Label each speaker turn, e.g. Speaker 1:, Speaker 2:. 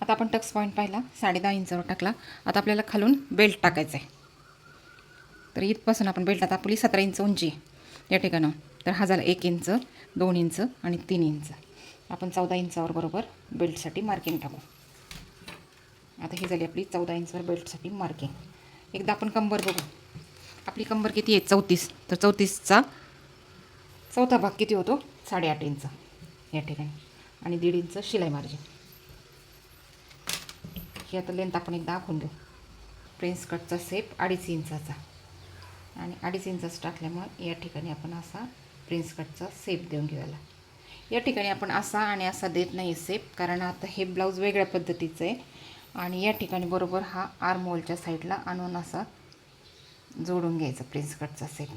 Speaker 1: आता आपण Tux point पाहिला 10.5 इंचावर टाकला. आता आपल्याला खालून बेल्ट टाकायचा आहे. तर इथपासून आपण बेल्ट, आता आपली 17 इंच उंची या ठिकाणं, तर हा झाला 1 इंच, 2 इंच आणि 3 इंच. आपण 14 इंचावर बरोबर बेल्टसाठी मार्किंग टाकू. आता ही झाली आपली 14 इंचवर बेल्टसाठी मार्किंग. एकदा आपण कंबर बघू. आपली कंबर किती आहे? 34. तर 34चा चौथा भाग किती होतो? 8.5 इंच या ठिकाणी आणि 1.5 इंच शिलाई मार्जिन. ही आता लेंथ आपण एकदा आखून घेऊ. प्रिन्स कटचा सेप 2.5 इंचाचा आणि 2.5 इंचाचा टाकल्यामुळे या ठिकाणी आपण असा प्रिन्स कटचा सेप देऊन घेऊया. या ठिकाणी आपण असा आणि असा देत नाही सेप, कारण आता हे ब्लाऊज वेगळ्या पद्धतीचं आहे आणि या ठिकाणी बरोबर हा आर्म होलच्या साईडला आणून असा जोडून घ्यायचा प्रिन्स कटचा सेप.